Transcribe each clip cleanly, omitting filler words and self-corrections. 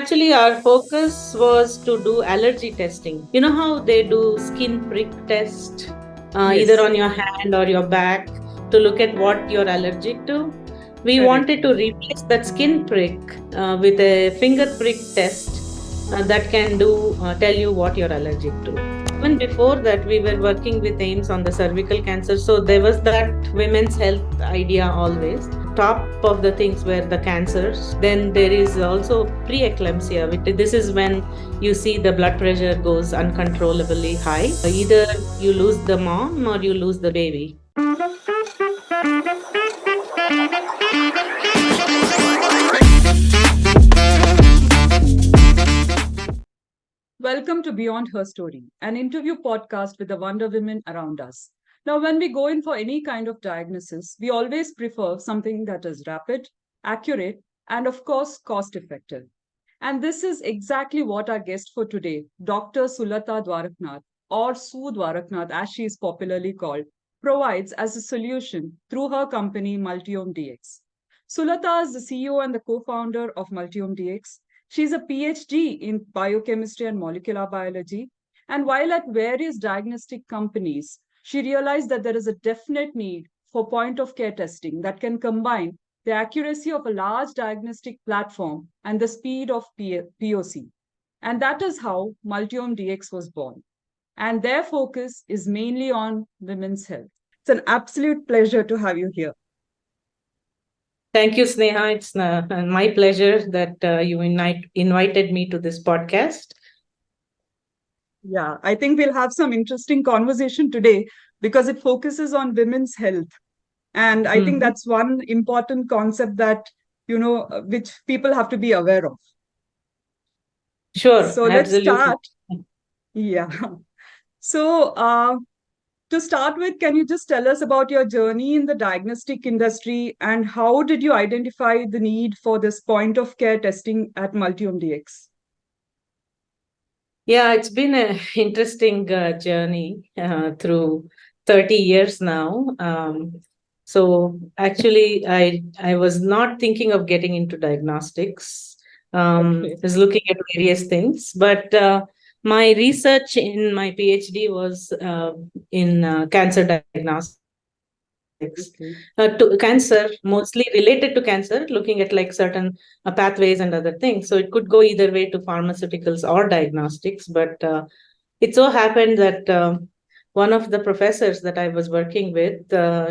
actually, our focus was to do allergy testing. You know how they do skin prick test, either Yes. on your hand or your back, to look at what you're allergic to? We Correct. wanted to replace that skin prick with a finger prick test that can do tell you what you're allergic to. Even before that, we were working with AIMS on the cervical cancer. So there was that women's health idea always. Top of the things were the cancers. Then there is also preeclampsia. This is when you see the blood pressure goes uncontrollably high. Either you lose the mom or you lose the baby. Welcome to Beyond Her Story, an interview podcast with the Wonder Women around us. Now, when we go in for any kind of diagnosis, we always prefer something that is rapid, accurate, and of course, cost effective. And this is exactly what our guest for today, Dr. Sulatha Dwarakanath, or Su Dwarakanath as she is popularly called, provides as a solution through her company MultiomeDX. Sulatha is the CEO and the co founder of MultiomeDX. She's a PhD in biochemistry and molecular biology. And while at various diagnostic companies, she realized that there is a definite need for point of care testing that can combine the accuracy of a large diagnostic platform and the speed of POC. And that is how MultiomeDX was born. And their focus is mainly on women's health. It's an absolute pleasure to have you here. Thank you, Sneha. It's my pleasure that you invited me to this podcast. Yeah, I think we'll have some interesting conversation today because it focuses on women's health. And I think Mhm. that's one important concept that, which people have to be aware of. Sure, So let's absolutely. start. Yeah. So, to start with, can you just tell us about your journey in the diagnostic industry and how did you identify the need for this point of care testing at MultiomeDX? Yeah, it's been an interesting journey through 30 years now. So actually, I was not thinking of getting into diagnostics. Okay. I was looking at various things, but my research in my PhD was in cancer diagnostics. Okay. To cancer, mostly related to cancer, looking at like certain pathways and other things. So it could go either way to pharmaceuticals or diagnostics. But it so happened that one of the professors that I was working with,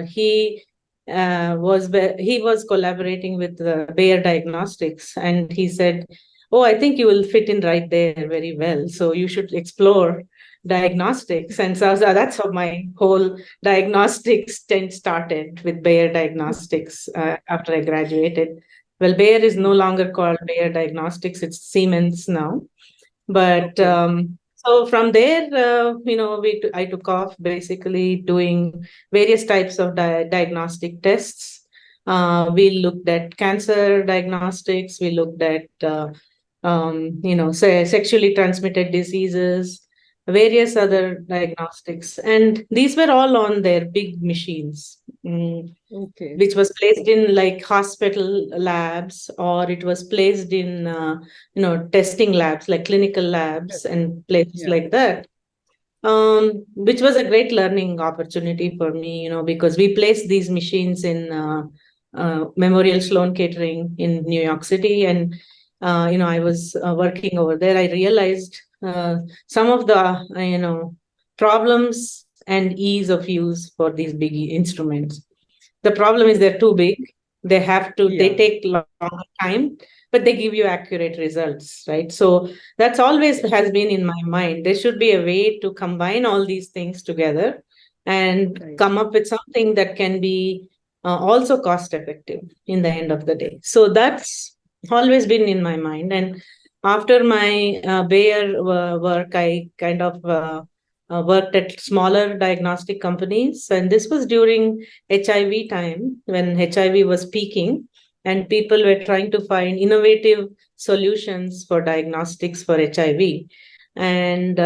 he was collaborating with Bayer Diagnostics, and he said, "Oh, I think you will fit in right there very well. So you should explore diagnostics." And so that's how my whole diagnostics stint started with Bayer Diagnostics after I graduated. Well, Bayer is no longer called Bayer Diagnostics; it's Siemens now. But Okay. so from there, I took off basically doing various types of diagnostic tests. We looked at cancer diagnostics. We looked at sexually transmitted diseases, various other diagnostics, and these were all on their big machines. Okay. Which was placed in like hospital labs, or it was placed in testing labs like clinical labs and places Yeah. like that, which was a great learning opportunity for me, because we placed these machines in Memorial Sloan Kettering in New York City. And I was working over there. I realized some of the problems and ease of use for these big instruments. The problem is they're too big. They Yeah. take longer time, but they give you accurate results, right? So that's always has been in my mind. There should be a way to combine all these things together and Right. come up with something that can be also cost effective in the end of the day. So that's always been in my mind. And after my Bayer work, I kind of worked at smaller diagnostic companies. And this was during HIV time when HIV was peaking and people were trying to find innovative solutions for diagnostics for HIV. And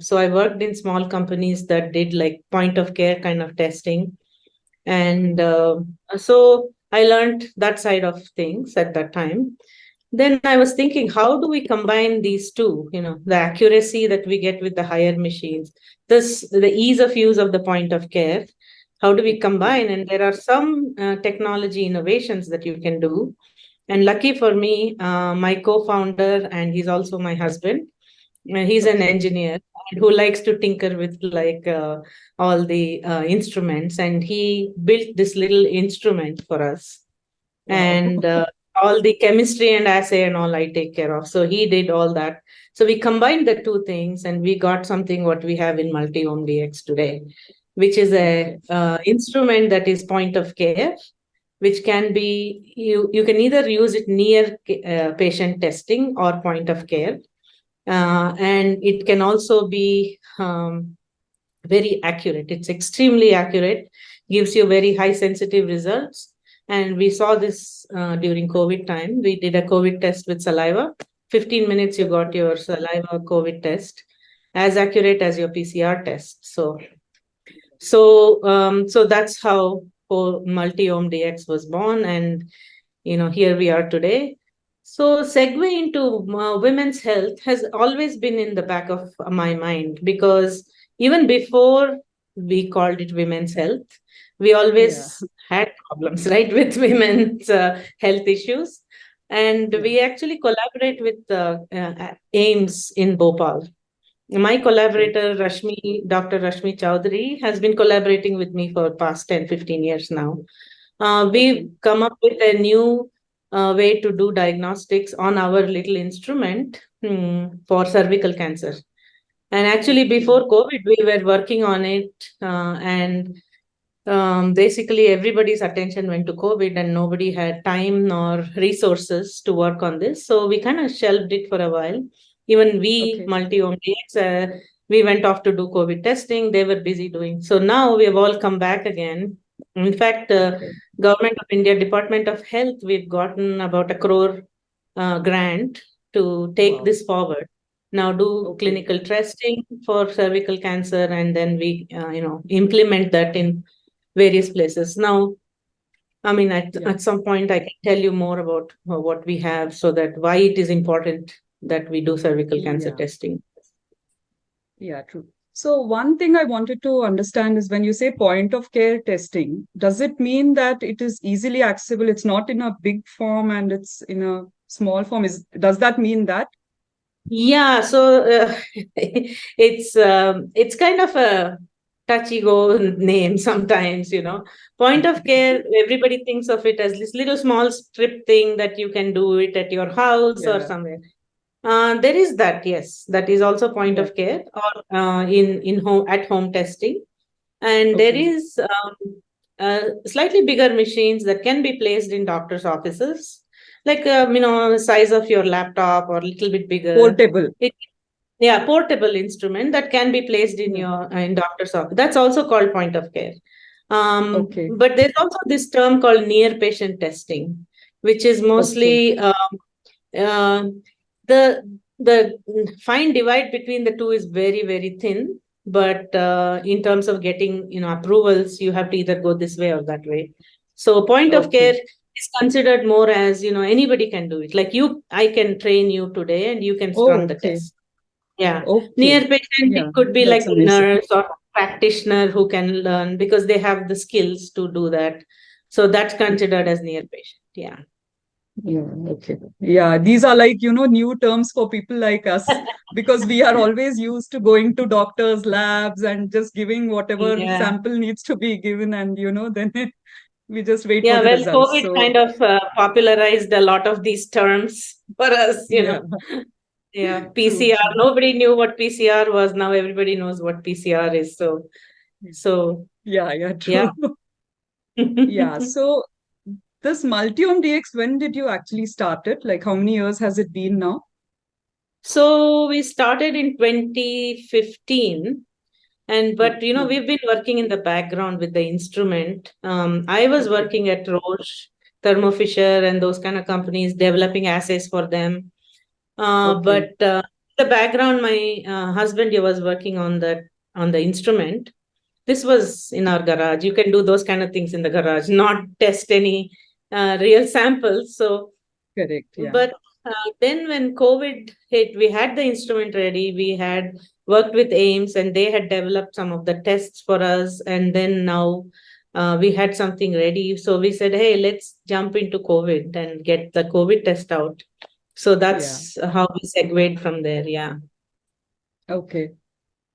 so I worked in small companies that did like point of care kind of testing. And so I learned that side of things at that time. then I was thinking, how do we combine these two? The accuracy that we get with the higher machines, the ease of use of the point of care. How do we combine? And there are some technology innovations that you can do. And lucky for me, my co-founder, and he's also my husband, he's an Okay. engineer who likes to tinker with like all the instruments, and he built this little instrument for us. Wow. And all the chemistry and assay and all I take care of. So he did all that. So we combined the two things, and we got something what we have in MultiomeDX today, which is a Okay. instrument that is point of care, which can be you can either use it near patient testing or point of care, and it can also be very accurate. It's extremely accurate, gives you very high sensitive results. And we saw this during COVID time. We did a COVID test with saliva. 15 minutes, you got Okay. your saliva COVID test, as accurate as your PCR test. So that's how MultiomeDX was born, and here we are today. So segue into women's health has always been in the back of my mind, because even before we called it women's health, we Yeah. always had problems, right, with women's health issues. And Yeah. we actually collaborate with AIMS in Bhopal. My Okay. collaborator, Dr. Rashmi Chowdhury, has been collaborating with me for past 10, 15 years now. We've Okay. come up with a new way to do diagnostics on our little instrument for cervical cancer. And actually, Okay. before COVID, we were working on it, and basically everybody's attention went to COVID, and nobody had time nor resources to work on this. So we kind of shelved it for a while. Even we, Okay. MultiomeDX, we went off to do COVID testing. They were busy doing. So now we have all come back again. In fact, Okay. Government of India, Department of Health, we've gotten about a crore grant to take Wow. this forward. Now do Okay. clinical testing for cervical cancer, and then we, implement that in various places. Now, I mean, Yeah. at some point, I can tell you more about what we have, so that why it is important that we do cervical cancer Yeah. testing. Yeah, true. So one thing I wanted to understand is when you say point of care testing, does it mean that it is easily accessible? It's not in a big form and it's in a small form. Does that mean that? Yeah, so it's kind of a touchy go name sometimes. Point of care, everybody thinks of it as this little small strip thing that you can do it at your house or Yeah. somewhere. There is that, yes, that is also point Yeah. of care, or in home, at home testing. And there Okay. is slightly bigger machines that can be placed in doctors' offices, like size of your laptop or a little bit bigger. Portable. It, yeah, portable instrument that can be placed in Yeah. your in doctor's office. That's also called point of care. Okay. But there's also this term called near patient testing, which is Okay. mostly uh, the the fine divide between the two is very, very thin. But in terms of getting approvals, you have to either go this way or that way. So point of care Okay. is considered more as anybody can do it. Like I can train you today and you can run Oh, the okay. test. Yeah. Near Okay. patient, it Yeah, could be like that's a amazing. nurse or practitioner who can learn because they have the skills to do that. So that's considered as near patient. Yeah. Yeah, okay. Yeah, these are like, new terms for people like us because we are always used to going to doctors' labs and just giving whatever Yeah. sample needs to be given, and, then we just wait for Yeah, the well, results. COVID So, kind of popularized a lot of these terms for us. yeah, Yeah, true, PCR. true. Nobody knew what PCR was. Now everybody knows what PCR is. So Yeah, yeah, yeah. true. Yeah, so this Multiome DX, when did you actually start it? Like, how many years has it been now? So we started in 2015. But Okay, we've been working in the background with the instrument. I was okay, working at Roche, Thermo Fisher, and those kind of companies, developing assays for them. okay, But the background, my husband, he was working on the instrument. This was in our garage. You can do those kind of things in the garage, not test any real samples. So, correct. but Yeah. Then when COVID hit, we had the instrument ready. We had worked with AIMS, and they had developed some of the tests for us. And then now we had something ready. So we said, hey, let's jump into COVID and get the COVID test out. So Yeah. that's how we segued from there. Yeah. Okay.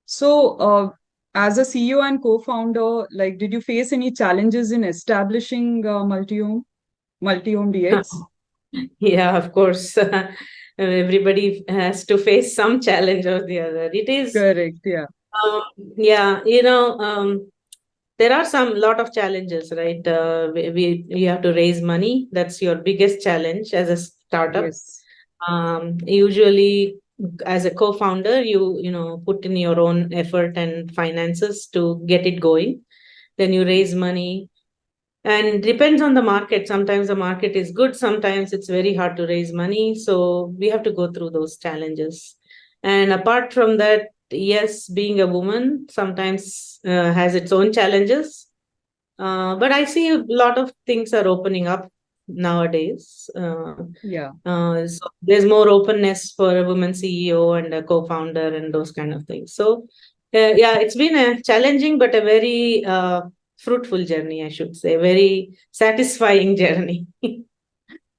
So, as a CEO and co-founder, like, did you face any challenges in establishing Multiome DX? Yeah, of course. Everybody has to face some challenge or the other. It is, Correct. Yeah. um, yeah, there are some lot of challenges, right? You have to raise money. That's your biggest challenge as a startup. Yes. Usually, as a co-founder, you put in your own effort and finances to get it going. Then you raise money, and depends on the market. Sometimes the market is good, sometimes it's very hard to raise money, so we have to go through those challenges. And apart from that, yes, being a woman sometimes has its own challenges, but I see a lot of things are opening up nowadays. Yeah. So there's more openness for a woman CEO and a co-founder and those kind of things. So yeah, it's been a challenging but a very fruitful journey, I should say, very satisfying journey.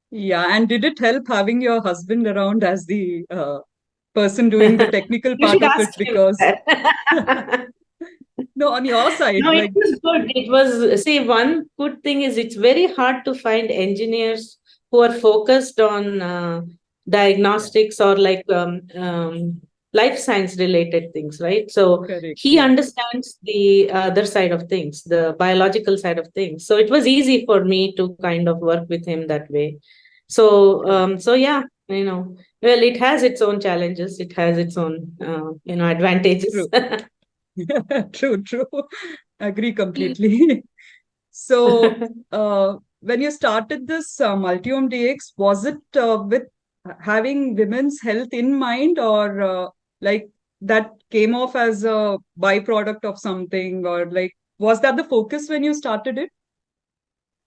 Yeah. And did it help having your husband around as the person doing the technical You part should of it? ask him Because that. no, on your side, No, it like, was good. It was, see, one good thing is it's very hard to find engineers who are focused on yeah, diagnostics or like life science related things, right? So correct. he Yeah. understands the other side of things, the biological side of things. So it was easy for me to kind of work with him that way. So, Correct. so yeah, well, it has its own challenges. It has its own, advantages. True. True, true. Agree completely. So, when you started this Multiome DX, was it with having women's health in mind, or like that came off as a byproduct of something, or like was that the focus when you started it?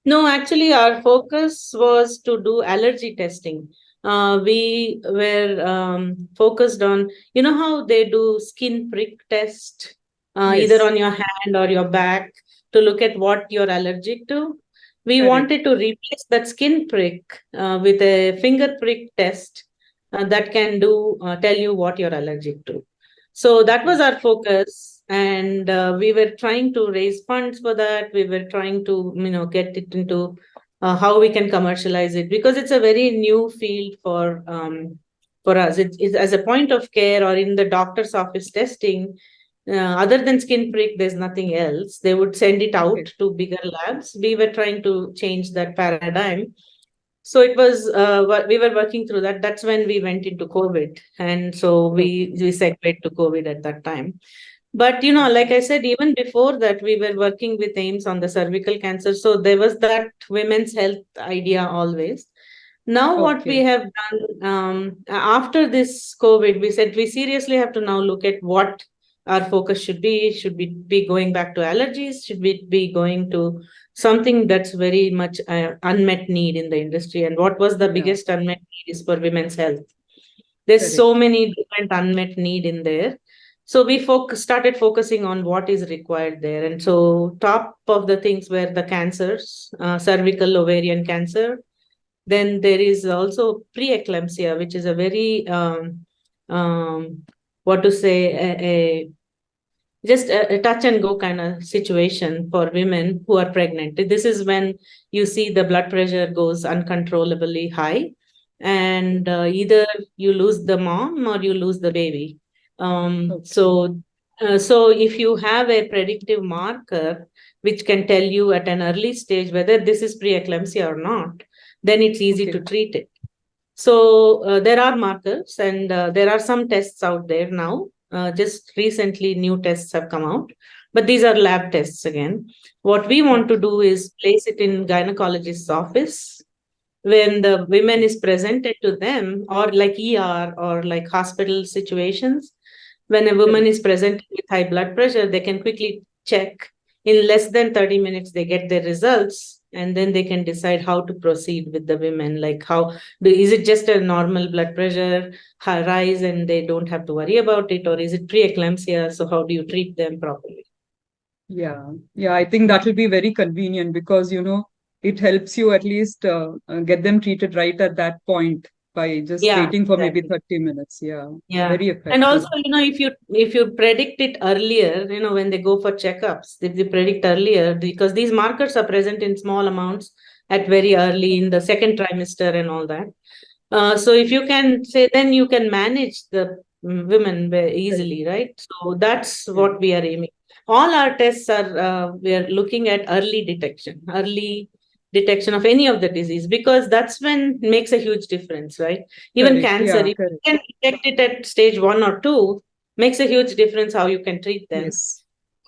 No, actually, our focus was to do allergy testing. We were focused on, how they do skin prick test, either Yes, on your hand or your back, to look at what you're allergic to. We correct. wanted to replace that skin prick with a finger prick test that can tell you what you're allergic to. So that Okay. was our focus, and we were trying to raise funds for that. We were trying to, get it into how we can commercialize it, because it's a very new field for us. It's as a point of care or in the doctor's office testing. Other than skin prick, there's nothing else. They would send it out Okay. to bigger labs. We were trying to change that paradigm. So it was we were working through that. That's when we went into COVID, and so Okay. we segued to COVID at that time. But like Okay. I said, even before that, we were working with AIMS on the cervical cancer. So there was that women's health idea always. Now, what we Okay. have done after this COVID, we said we seriously have to now look at what our focus should be. Should we be going back to allergies? Should we be going to something that's very much unmet need in the industry? And what was the Yeah. biggest unmet need is for women's health. There's so Correct. many different unmet need in there. So we started focusing on what is required there. And so top of the things were the cancers, cervical ovarian cancer. Then there is also preeclampsia, which is a very what to say, just a touch and go kind of situation for women who are pregnant. This is when you see the blood pressure goes uncontrollably high, and either you lose the mom or you lose the baby. Okay. So if you have a predictive marker which can tell you at an early stage whether this is preeclampsia or not, then it's easy Okay. to treat it. So there are markers, and there are some tests out there now. Just recently, new tests have come out, but these are lab tests again. What we want to Okay. do is place it in gynecologist's office when the women is presented to them, or like ER or like hospital situations. When a woman Correct. is presented with high blood pressure, they can quickly check. In less than 30 minutes, they get their results, and then they can decide how to proceed with the women. Like is it just a normal blood pressure rise and they don't have to worry about it, or is it preeclampsia? So how do you treat them properly? Yeah, yeah, I think that will be very convenient because, it helps you at least get them treated right at that point by just Yeah, waiting for maybe exactly. 30 minutes. Yeah, Yeah. very And effective. also, if you predict it earlier, when they go for checkups, if they predict earlier, because these markers are present in small amounts at very early in the second trimester and all that. So if you can say, then you can manage the women very Correct. easily, right? So that's Yeah, what we are aiming. All our tests are, we are looking at early detection of any of the disease, because that's when it makes a huge difference, right? Even correct. cancer, if Yeah, you correct. can detect it at stage 1 or 2, makes a huge difference how you can treat them. Yes,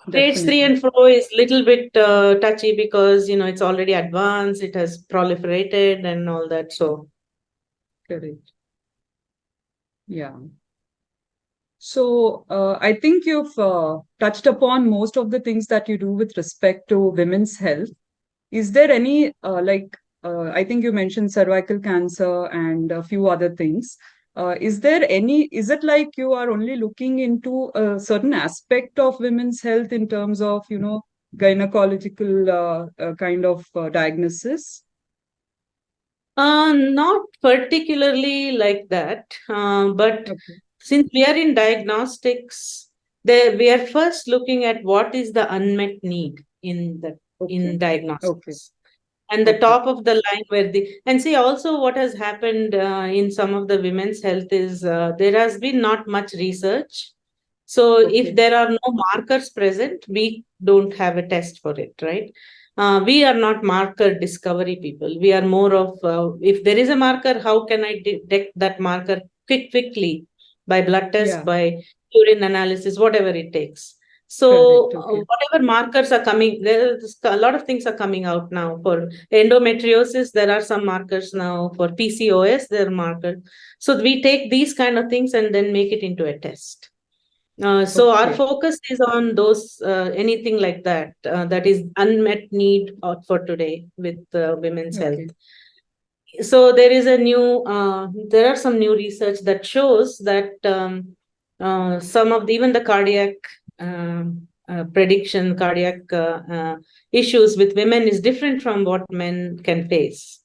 Stage 3 definitely. and 4 is little bit touchy, because it's already advanced, it has proliferated and all that. So Correct. Yeah. So I think you've touched upon most of the things that you do with respect to women's health. Is there any, I think you mentioned cervical cancer and a few other things. Is it like you are only looking into a certain aspect of women's health in terms of, gynecological kind of diagnosis? Not particularly like that, but Okay. since we are in diagnostics, there we are first looking at what is the unmet need in Okay. Okay. diagnostics, and the Okay. top of the line where and see, also what has happened in some of the women's health is there has been not much research. So if Okay. there are no markers present, we don't have a test for it, right? We are not marker discovery people. We are more of, if there is a marker, how can I detect that marker quickly by blood test, Yeah. by urine analysis, whatever it takes. Correct. So Okay. whatever markers are coming, there's a lot of things are coming out now. For endometriosis, there are some markers now. For PCOS, there are markers. So we take these kind of things and then make it into a test. So our Okay. focus is on those, anything like that, that is unmet need for today with women's health. Okay. So there are some new research that shows that some of even the cardiac cardiac issues with women is different from what men can face.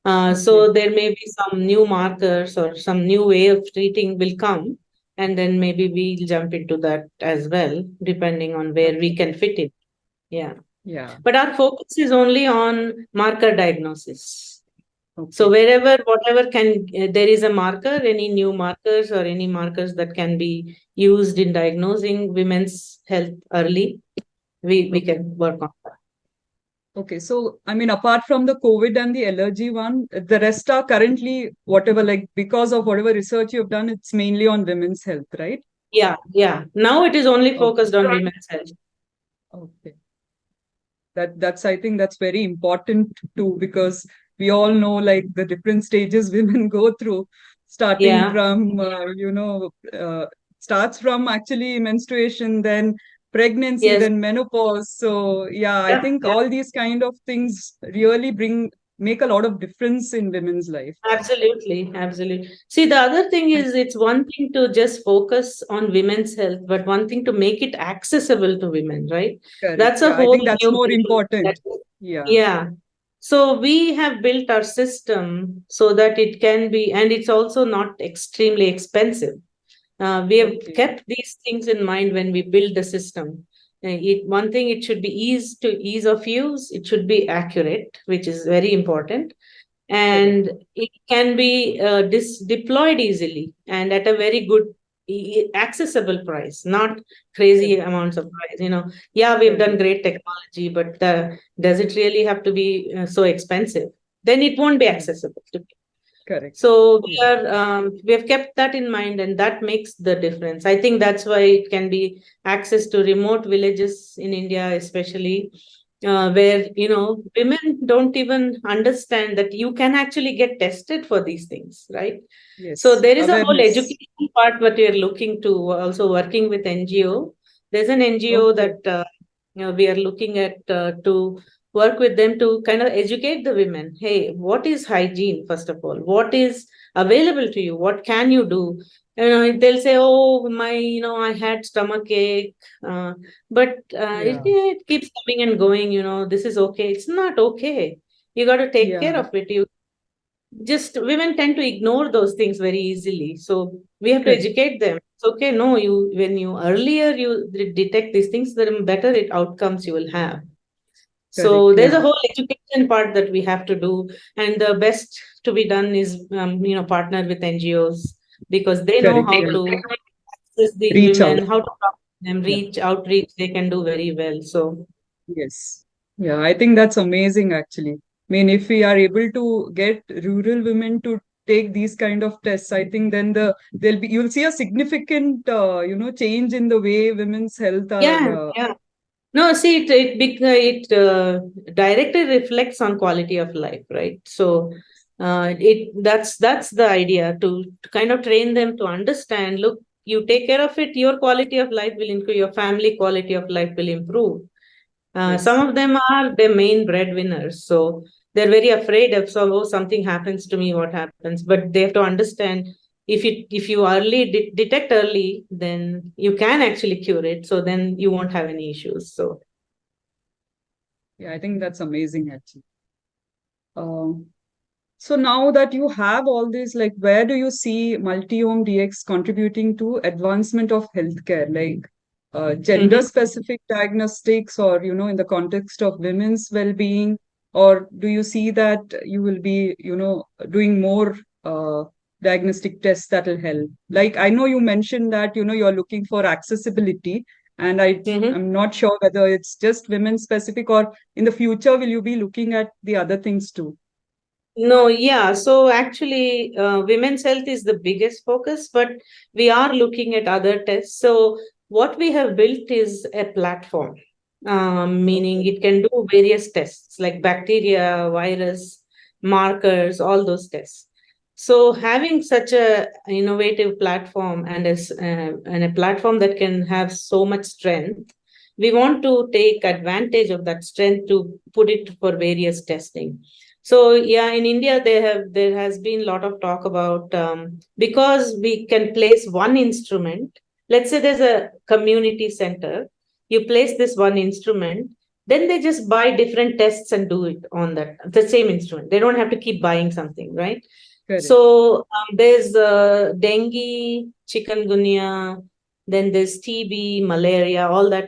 Okay. So there may be some new markers or some new way of treating will come, and then maybe we'll jump into that as well, depending on where we Okay. can fit it. Yeah. Yeah. But our focus is only on marker diagnosis. So Okay. wherever, whatever there is a marker, any new markers or any markers that can be used in diagnosing women's health early, we Okay. can work on that. Okay. So, I mean, apart from the COVID and the allergy one, the rest are currently whatever, like because of whatever research you've done, it's mainly on women's health, right? Yeah, yeah. Now it is only Okay. focused on women's health. Okay. That's I think that's very important too, because we all know like the different stages women go through, starting Yeah. from starts from actually menstruation, then pregnancy, Yes. then menopause. So yeah, I Yeah. think Yeah. all these kind of things really make a lot of difference in women's life. Absolutely, absolutely. See, the other thing And is, it's one thing to just focus on women's health, but one thing to make it accessible to women, right? correct, That's a yeah, I whole think that's new more game. important. Yeah. Yeah. So we have built our system so that it can be, and it's also not extremely expensive. We have Okay. kept these things in mind when we build the system. One thing, it should be ease of use. It should be accurate, which is very important, Correct. and it can be deployed easily and at a very good accessible price, not crazy Correct. amounts of price. Yeah, we've done Correct. great technology, but does it really have to be so expensive? Then it won't be Correct. accessible to people. Correct. So Yeah. we have kept that in mind, and that makes the difference. I think that's why it can be access to remote villages in India, especially where women don't even understand that you can actually get tested for these things, right? So Yes. there is a whole Awareness. education part that we are looking to, also working with NGO. There's an NGO Okay. that we are looking at to work with them to kind of educate the women. Hey, what is hygiene, first of all? What is available to you? What can you do? They'll say, oh, I had stomach ache. But Yeah. it keeps coming and going, this is okay. It's not okay. You got to take care Yeah. of it. Just women tend to ignore those things very easily, so we have to Correct. educate them. It's okay, no, you when you earlier you detect these things, the better outcomes you will have. Correct. So there's a Yeah. whole education part that we have to do, and the best to be done is partner with NGOs, because they know Correct. how Yeah. to assist these Reach out. women, how to talk to them, Yeah. reach outreach, they can do very well. So Yes. Yeah, I think that's amazing actually. I mean, if we are able to get rural women to take these kind of tests, I think then you'll see a significant change in the way women's health yeah, are yeah. No, see, it directly reflects on quality of life, right? So, that's the idea, to kind of train them to understand. Look, you take care of it, your quality of life will improve, your family quality of life will improve. Some yes. of them are the main breadwinners, so they're very afraid of, so, oh, something happens to me, what happens? But they have to understand, if you detect early, then you can actually cure it. So then you won't have any issues. So Yeah, I think that's amazing actually. Um, So now that you have all this, like, where do you see MultiomeDX contributing to advancement of healthcare, like mhm. gender-specific diagnostics, or in the context of women's well-being, or do you see that you will be, doing more diagnostic tests that will help? Like, I know you mentioned that you're looking for accessibility, and Mhm. I'm not sure whether it's just women-specific, or in the future will you be looking at the other things too? No, yeah. So actually, women's health is the biggest focus, but we are looking at other tests. So what we have built is a platform, meaning Okay, it can do various tests like bacteria, virus, markers, all those tests. So having such a innovative platform, and a platform that can have so much strength, we want to take advantage of that strength to put it for various testing. So yeah, in India there has been a lot of talk about, because we can place one instrument. Let's say there's a community center, you place this one instrument, then they just buy different tests and do it on that the same instrument. They don't have to keep buying something, right? correct. So there's dengue, chikungunya, then there's TB, malaria, all that.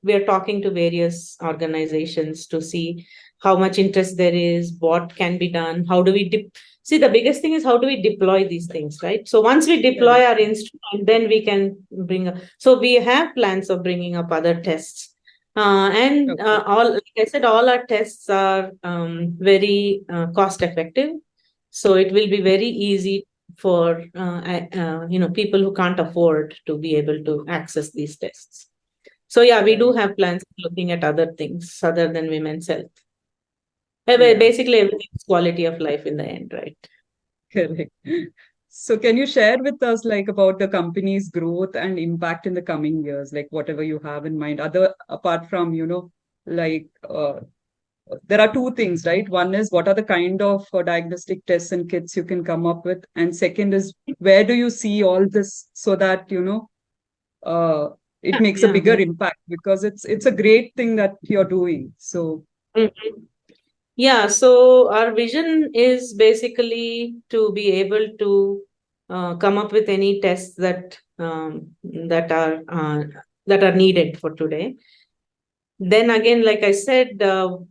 We're talking to various organizations to see how much interest there is, what can be done, how do we see, the biggest thing is how do we deploy these things, right? So once we deploy Correct. our instrument, then we can bring up. So we have plans of bringing up other tests. And Okay. all, like I said, all our tests are very cost effective. So it will be very easy for people who can't afford to be able to access these tests. So yeah, we do Right. have plans looking at other things other than women's health. Yeah, Basically, everything is quality of life in the end, right? correct. So can you share with us like about the company's growth and impact in the coming years, like whatever you have in mind, other apart from, like there are two things, right? One is what are the kind of diagnostic tests and kits you can come up with, and second is where do you see all this so that uh, it makes a Yeah, bigger yeah. impact, because it's a great thing that you're doing. So Mhm. Yeah, so our vision is basically to be able to come up with any tests that are needed for today. Then again, like I said,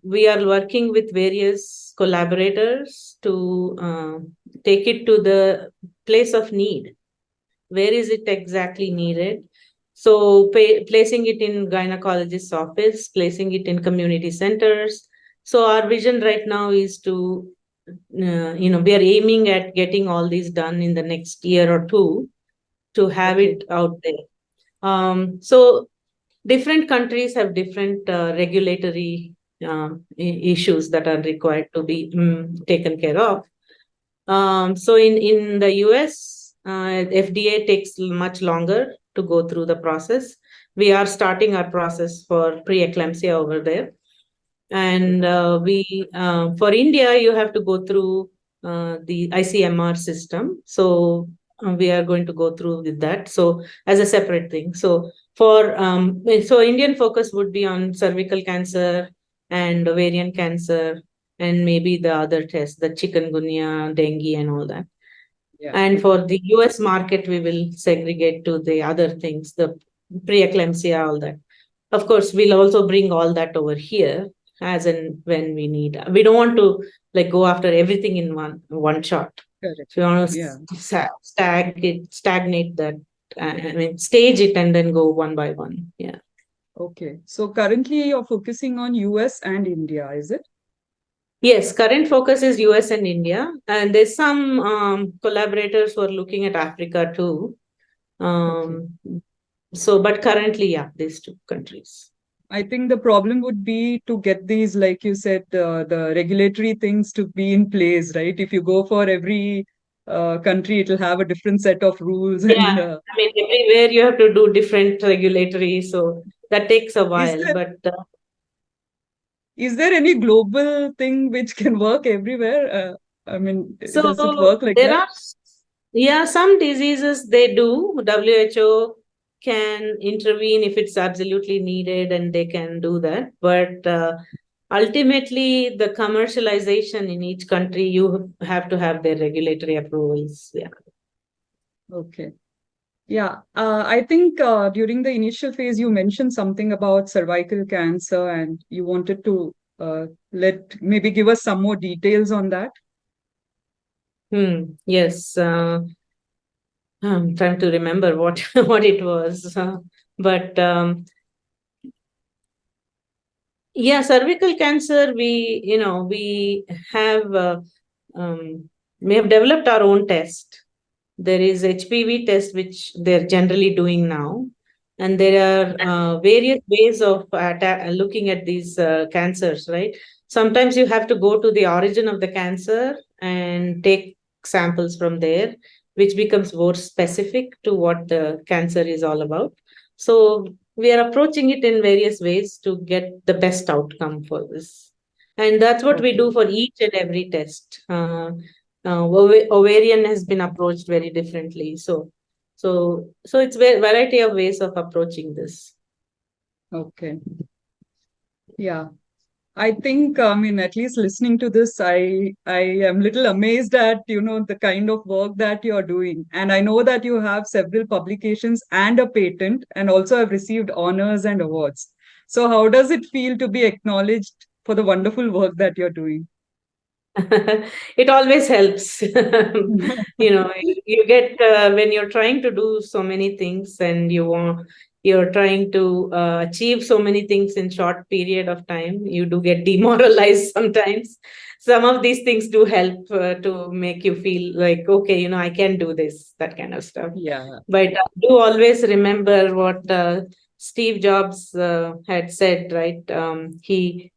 we are working with various collaborators to take it to the place of need. Where is it exactly needed? So placing it in gynecologist's office, placing it in community centers. So our vision right now is to, we are aiming at getting all these done in the next year or two, to have okay, it out there. So different countries have different regulatory issues that are required to be taken care of. So in the US, FDA takes much longer to go through the process. We are starting our process for preeclampsia over there. And Okay. we for India, you have to go through the ICMR system. So we are going to go through with that. So as a separate thing. So so Indian focus would be on cervical cancer and ovarian cancer, and maybe the other tests, the chikungunya, dengue, and all that. Yeah. And for the US market, we will segregate to the other things, the preeclampsia, all that. Of course, we'll also bring all that over here as and when we need. We don't want to like go after everything in one shot. Correct. So we want Yeah. to stagnate that. I mean, stage it and then go one by one. Yeah. Okay. So currently you're focusing on US and India, is it? Yes, current focus is US and India, and there's some collaborators who are looking at Africa too. Okay. Um, so, but currently, yeah, these two countries. I think the problem would be to get these, like you said, the regulatory things to be in place, right? If you go for every country, it'll have a different set of rules. Yeah, And I mean, everywhere you have to do different regulatory, so that takes a is while. there But is there any global thing which can work everywhere? I mean, does it so work like there that? are, yeah, some diseases they do. WHO can intervene if it's absolutely needed, and they can do that. But ultimately, the commercialization in each country, you have to have their regulatory approvals. Yeah. Okay. Yeah, I think during the initial phase, you mentioned something about cervical cancer, and you wanted to let maybe give us some more details on that. Yes. I'm trying to remember what what it was, but yeah, cervical cancer. Have um, we have developed our own test. There is HPV test which they're generally doing now, and there are various ways of looking at these cancers. Right. Sometimes you have to go to the origin of the cancer and take samples from there, which becomes more specific to what the cancer is all about. So we are approaching it in various ways to get the best outcome for this, and that's what we Okay. do for each and every test. Ovarian has been approached very differently. So it's variety of ways of approaching this. Okay. Yeah. I think, I mean, at least listening to this, I am little amazed at, the kind of work that you're doing. And I know that you have several publications and a patent, and also have received honors and awards. So how does it feel to be acknowledged for the wonderful work that you're doing? It always helps. You get when you're trying to do so many things, and you're trying to achieve so many things in short period of time, you do get demoralized sometimes. Some of these things do help to make you feel like, okay, I can do this, that kind of stuff. Yeah. But I do always remember what Steve Jobs had said, right? He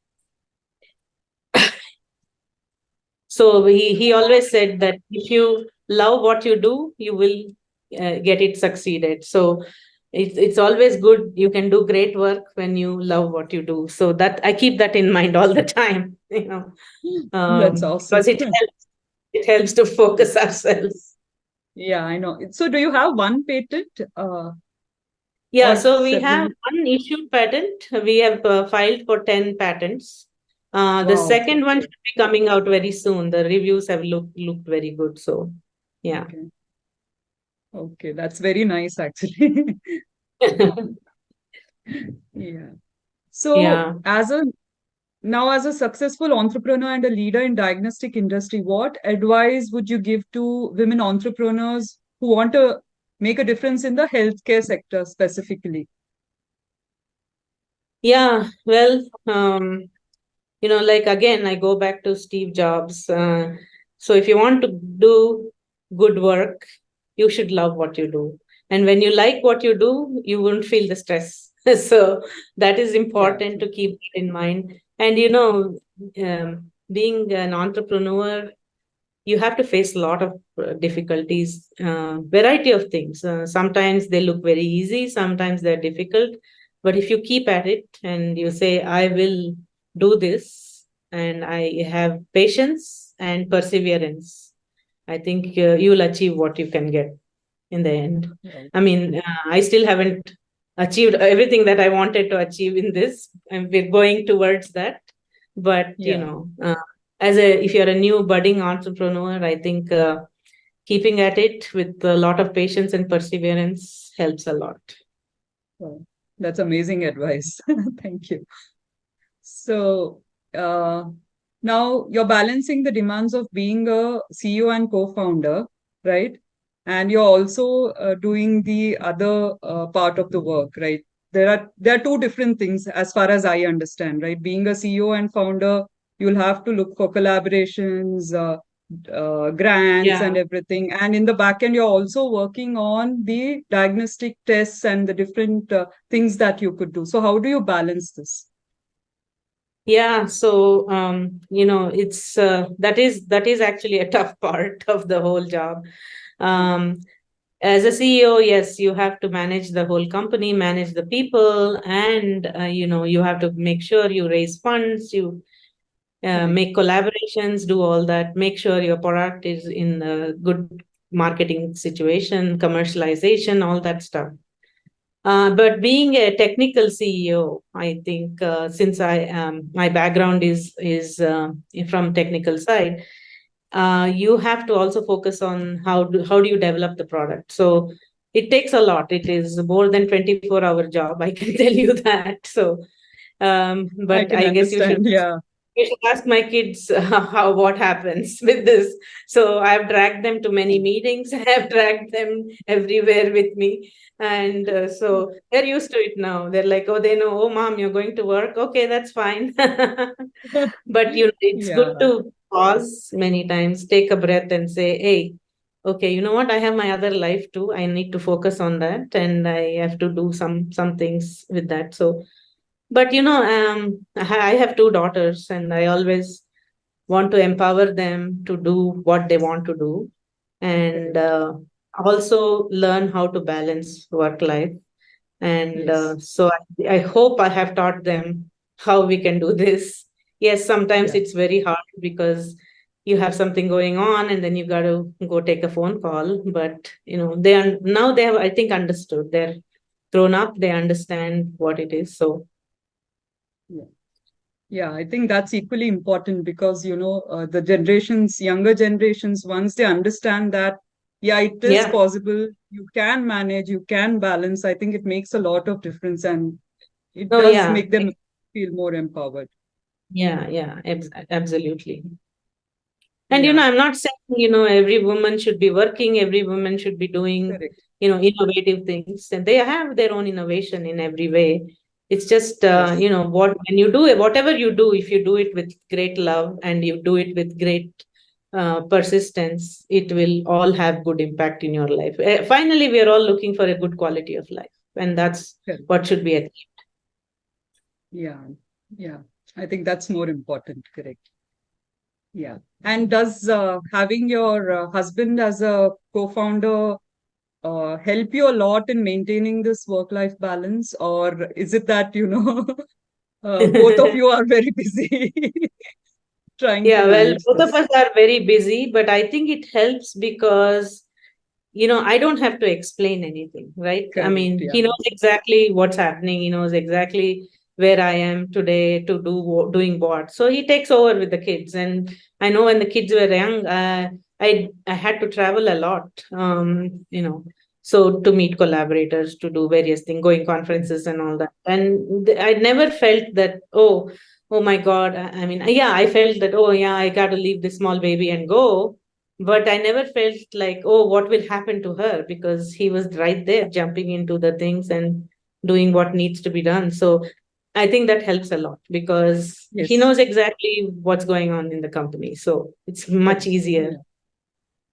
always said that if you love what you do, you will get it succeeded. So it's always good. You can do great work when you love what you do. So that I keep that in mind all the time, That's awesome. because it helps to focus ourselves. Yeah, I know. So do you have one patent Yeah, or so we have several? one issued patent. We have filed for 10 patents. The Wow. second one should be coming out very soon. The reviews have looked very good. So, yeah. Okay. Okay, that's very nice actually. Yeah. So, Yeah. as a successful entrepreneur and a leader in diagnostic industry, what advice would you give to women entrepreneurs who want to make a difference in the healthcare sector specifically? Yeah. Well, like again, I go back to Steve Jobs. So if you want to do good work, you should love what you do. And when you like what you do, you won't feel the stress. So that is Yeah, important to keep in mind. And being an entrepreneur, you have to face a lot of difficulties, variety of things. Sometimes they look very easy, sometimes they're difficult. But if you keep at it and you say, I will do this and I have patience and perseverance, I think you'll achieve what you can get in the end. Right. I mean, I still haven't achieved everything that I wanted to achieve in this, and we're going towards that. But Yeah. as a if you're a new budding entrepreneur, I think keeping at it with a lot of patience and perseverance helps a lot. Wow. That's amazing advice. Thank you. So uh, now you're balancing the demands of being a CEO and co-founder, right? And you're also doing the other part of the work, right? There are two different things as far as I understand, right? Being a CEO and founder, you'll have to look for collaborations, grants, Yeah. and everything. And in the back end, you're also working on the diagnostic tests and the different things that you could do. So how do you balance this? Yeah, so it's that is actually a tough part of the whole job. Mm. Um, as a CEO, yes, you have to manage the whole company, manage the people, and you have to make sure you raise funds, you Correct. make collaborations, do all that, make sure your product is in a good marketing situation, commercialization, all that stuff. But being a technical CEO, I think since my background is from technical side, you have to also focus on how do you develop the product. So it takes a lot. It is more than 24-hour job. I can tell you that. So, I but can I guess you should understand. Yeah. ask my kids how what happens with this. So I've dragged them to many meetings. I have dragged them everywhere with me, and so they're used to it now. They're like, oh, they know. Oh, mom, you're going to work. Okay, that's fine. But it's good Yeah. to pause many times, take a breath, and say, hey. Okay, you know what? I have my other life too. I need to focus on that, and I have to do some things with that. So but I have two daughters, and I always want to empower them to do what they want to do, and Correct. also learn how to balance work life. And Yes. so I hope I have taught them how we can do this. Yes, sometimes Yeah. it's very hard because you have something going on, and then you got to go take a phone call. But now they have, I think, understood. They're grown up. They understand what it is. So Yeah. Yeah. I think that's equally important because, the generations, younger generations, once they understand that, yeah, it is yeah. possible, you can manage, you can balance, I think it makes a lot of difference and it No, does yeah, make them feel more empowered. yeah, absolutely. And Yeah. I'm not saying, every woman should be working, every woman should be doing, Correct. innovative things. And they have their own innovation in every way. It's just, Yes. what when you do it, whatever you do, if you do it with great love and you do it with great persistence, it will all have good impact in your life. Finally, we are all looking for a good quality of life, and that's Correct. what should be achieved. Yeah. Yeah. I think that's more important. Correct. Yeah. And does having your husband as a co-founder help you a lot in maintaining this work-life balance, or is it that, both of you are very busy trying to Yeah, well, manage both of this? us are very busy, but I think it helps because I don't have to explain anything, right? I Correct. mean, he Yeah. knows exactly what's happening. He knows exactly where I am today to doing what. So he takes over with the kids. And I know when the kids were young, I had to travel a lot, so to meet collaborators, to do various things, going Correct. conferences and all that. And I never felt that, oh my God. I mean, yeah, I felt that, oh yeah, I got to leave this small baby and go, but I never felt like, oh, what will happen to her, because he was right there jumping into the things and doing what needs to be done. So I think that helps a lot because he Yes. knows exactly what's going on in the company, so it's much Correct. easier. Yeah.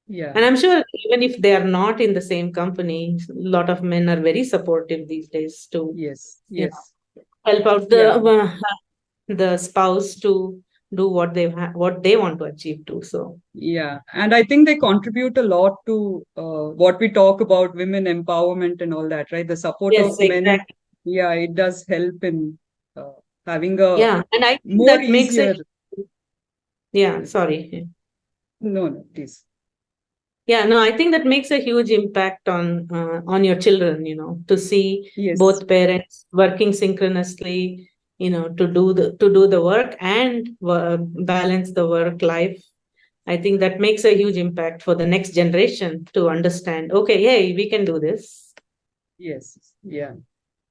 Yeah. And I'm sure even if they are not in the same company, a lot of men are very supportive these days to Yes. you Yes. help out Yeah. the spouse to do what they want to achieve too. So Yeah. And I think they contribute a lot to what we talk about women empowerment and all that, right? The support of yes, men. exactly. Yeah, it does help in uh, having a Yeah, and I think more that makes a, easier. yeah, sorry. No, no, please. Yeah, no, I think that makes a huge impact on your children, to see Yes, both parents working synchronously, to do the work and balance the work life. I think that makes a huge impact for the next generation to understand, okay, hey, we can do this. yes, yeah.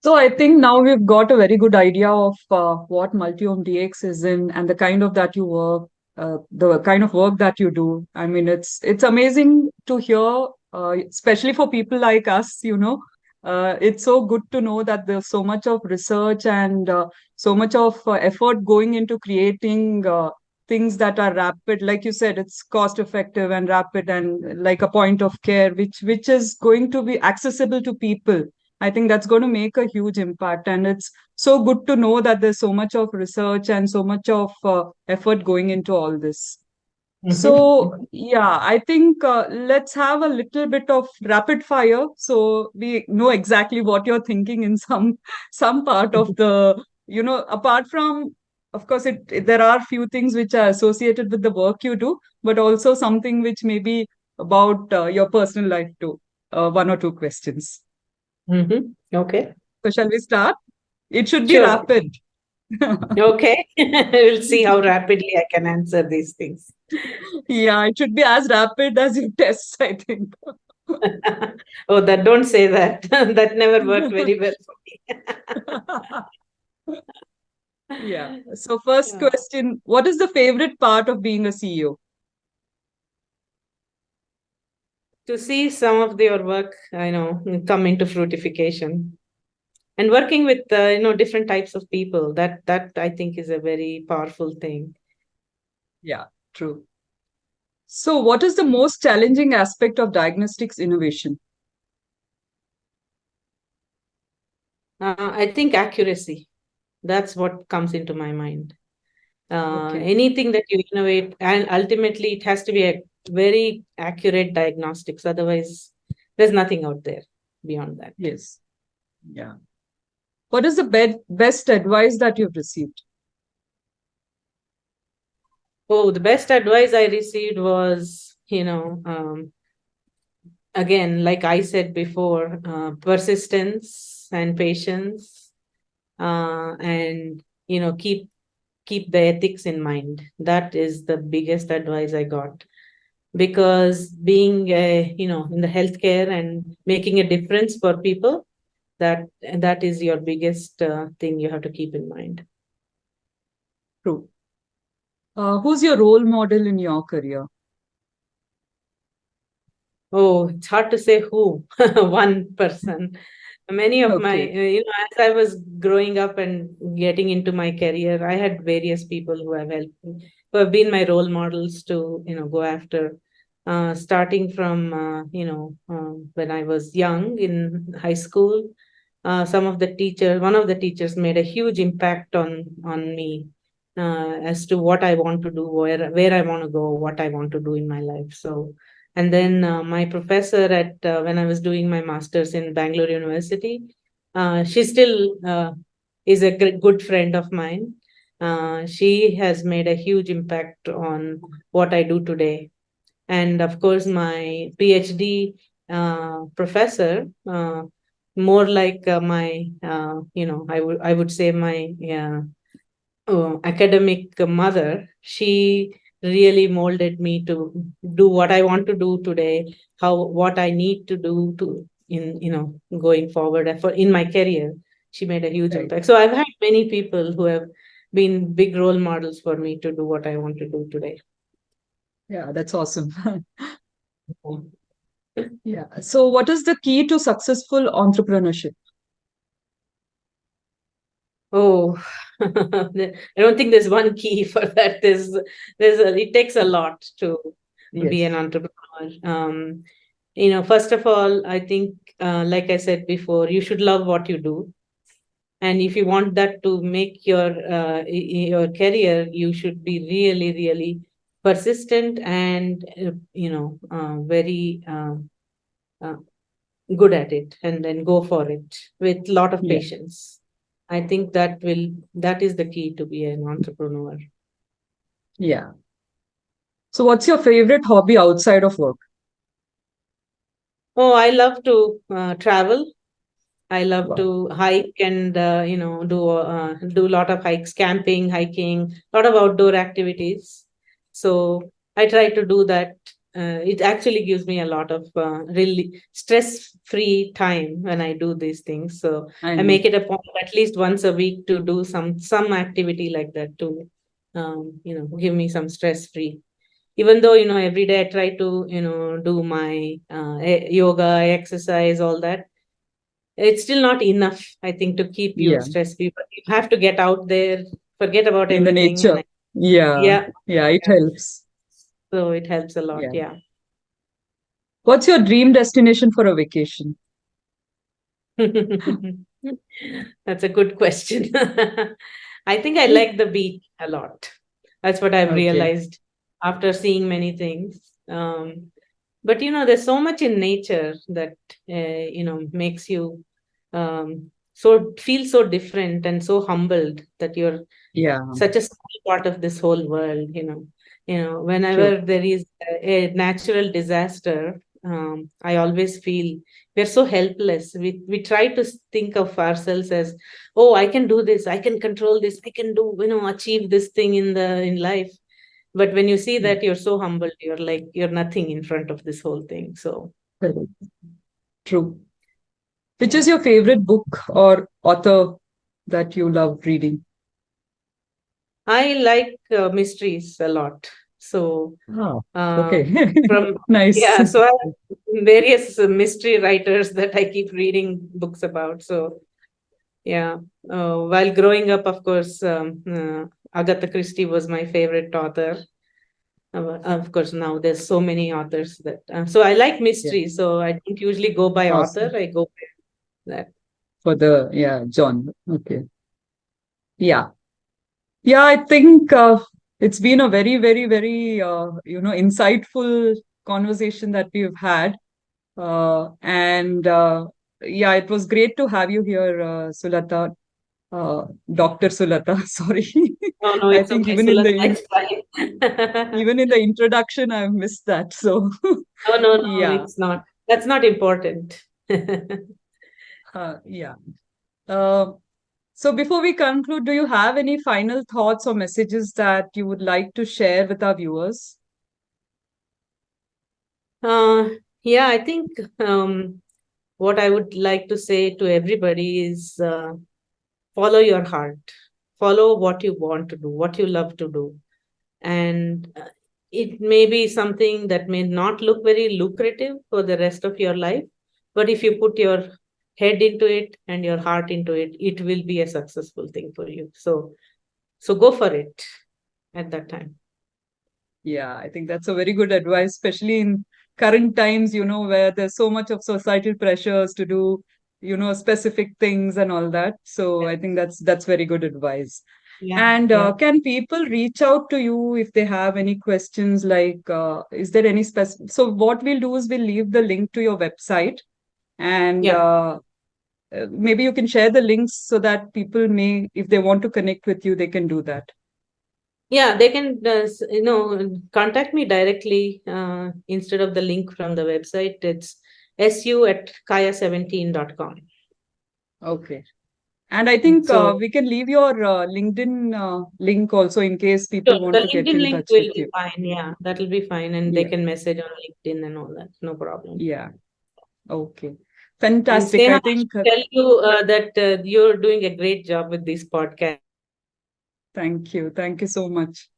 So I think now we've got a very good idea of what MultiomeDX is in and the kind of that you work, the kind of work that you do. I mean, it's amazing to hear, especially for people like us. It's so good to know that there's so much of research and so much of effort going into creating things that are rapid. Like you said, it's cost effective and rapid and like a point of care, which is going to be accessible to people. I think that's going to make a huge impact. And it's so good to know that there's so much of research and so much of effort going into all this. So, Mhm. yeah, I think let's have a little bit of rapid fire so we know exactly what you're thinking in some part of the, apart from, of course, there are few things which are associated with the work you do, but also something which may be about your personal life too. One or two questions. Okay, So shall we start? It should be sure. rapid. Okay, we'll see how rapidly I can answer these things. Yeah, it should be as rapid as your tests, I think. Oh, that don't say that. That never worked very well for me. Yeah. So first Yeah. question, what is the favorite part of being a CEO? To see some of your work, come into fruitification, and working with different types of people. That I think is a very powerful thing. Yeah, true. So what is the most challenging aspect of diagnostics innovation? I think accuracy. That's what comes into my mind. Okay. Anything that you innovate, and ultimately it has to be a very accurate diagnostics. Otherwise, there's nothing out there beyond that. Yes. Yeah. What is the best advice that you've received? Oh, the best advice I received was, again, like I said before, persistence and patience, and keep the ethics in mind. That is the biggest advice I got, because being in the healthcare and making a difference for people, that is your biggest thing you have to keep in mind. True. Who's your role model in your career? Oh, it's hard to say who. One person. Many of my, Okay. as I was growing up and getting into my career, I had various people who have helped me, who have been my role models to, go after. Starting from, when I was young in high school, one of the teachers made a huge impact on me, as to what I want to do, where I want to go, what I want to do in my life. So, and then my professor at when I was doing my master's in Bangalore University, she still is a good friend of mine. She has made a huge impact on what I do today. And of course, my PhD professor, more like my, I would say my academic mother. She really molded me to do what I want to do today, what I need to do to in going forward for in my career. She made a huge Right. impact. So I've had many people who have been big role models for me to do what I want to do today. Yeah, that's awesome. Yeah. So what is the key to successful entrepreneurship? Oh, I don't think there's one key for that. It takes a lot to be an Yes. entrepreneur. First of all, I think, like I said before, you should love what you do. And if you want that to make your career, you should be really, really persistent and, very uh, good at it, and then go for it with a lot of Yeah. patience. I think that is the key to be an entrepreneur. Yeah. So what's your favorite hobby outside of work? Oh, I love to travel. I love Wow. to hike and do a lot of hikes, camping, hiking, a lot of outdoor activities. So I try to do that. It actually gives me a lot of really stress-free time when I do these things. So I I know. make it a point at least once a week to do some activity like that to give me some stress-free. Even though every day I try to do my yoga, exercise, all that, it's still not enough, I think, to keep you Yeah. stress free. But you have to get out there, forget about In the everything, nature. and Yeah. yeah, Yeah, it yeah. helps. So it helps a lot. Yeah. Yeah. What's your dream destination for a vacation? That's a good question. I think I like the beach a lot. That's what I've Okay. realized after seeing many things. But there's so much in nature that makes you so feel so different and so humbled that you're Yeah. such a small part of this whole world. True. Whenever there is a natural disaster, I always feel we're so helpless. We try to think of ourselves as, oh, I can do this, I can control this, I can do, achieve this thing in life. But when you see Yeah. that, you're so humbled, you're like you're nothing in front of this whole thing. So Correct. True. Which yeah. is your favorite book or author that you love reading? I like mysteries a lot. So Oh, uh, okay. from Nice. yeah, so I have various mystery writers that I keep reading books about. So yeah, while growing up, of course, Agatha Christie was my favorite author. Of course, now there's so many authors that. So I like Yeah. mystery. So I don't usually go by author. Awesome. I go by that. For the, yeah, John. Okay. Yeah. Yeah, I think it's been a very, very, very, insightful conversation that we've had. And yeah, it was great to have you here, Sulatha, Dr. Sulatha. Sorry. Oh no, I it's think okay. even So in let's the try. even in the introduction, I've missed that. So No, no, no, yeah, it's not. That's not important. yeah. Uh, so before we conclude, do you have any final thoughts or messages that you would like to share with our viewers? Uh, yeah, I think what I would like to say to everybody is follow your heart, follow what you want to do, what you love to do. And it may be something that may not look very lucrative for the rest of your life, but if you put your head into it and your heart into it, it will be a successful thing for you. So go for it at that time. Yeah, I think that's a very good advice, especially in current times, where there's so much of societal pressures to do, specific things and all that. So I think that's very good advice. Yeah, And yeah, can people reach out to you if they have any questions? Like, is there any specific? So what we'll do is we'll leave the link to your website, and yeah. maybe you can share the links so that people may, if they want to connect with you, they can do that. Yeah, they can, contact me directly instead of the link from the website. It's su@kaya17.com. Okay. And I think So, we can leave your LinkedIn link also in case sure, people the want to get LinkedIn in link touch will with be you. fine. Yeah, that'll be fine. And they Yeah. can message on LinkedIn and all that. No problem. Yeah. Okay. And Fantastic. Sneha, I I think, should tell you that you're doing a great job with this podcast. thank you. Thank you so much.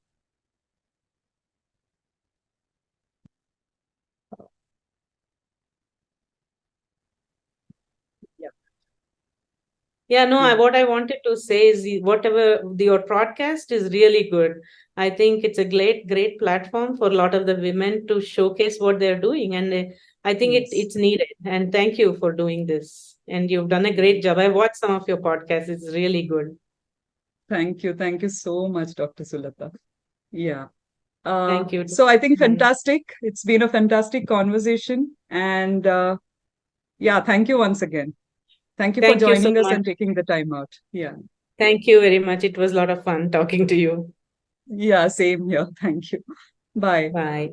Yeah. Yeah, no, Yeah. what I wanted to say is whatever your podcast is really good. I think it's a great platform for a lot of the women to showcase what they're doing. And I think Yes. it's needed. And thank you for doing this. And you've done a Yeah. great job. I've watched some of your podcasts. It's really good. Thank you. Thank you so much, Dr. Sulatha. Yeah. Thank you. So I think And fantastic. It's been a fantastic conversation. And yeah, thank you once again. Thank you for Thank you so joining us much. and taking the time out. Yeah. Thank you very much. It was a lot of fun talking to you. Yeah, same here. Thank you. Bye. Bye.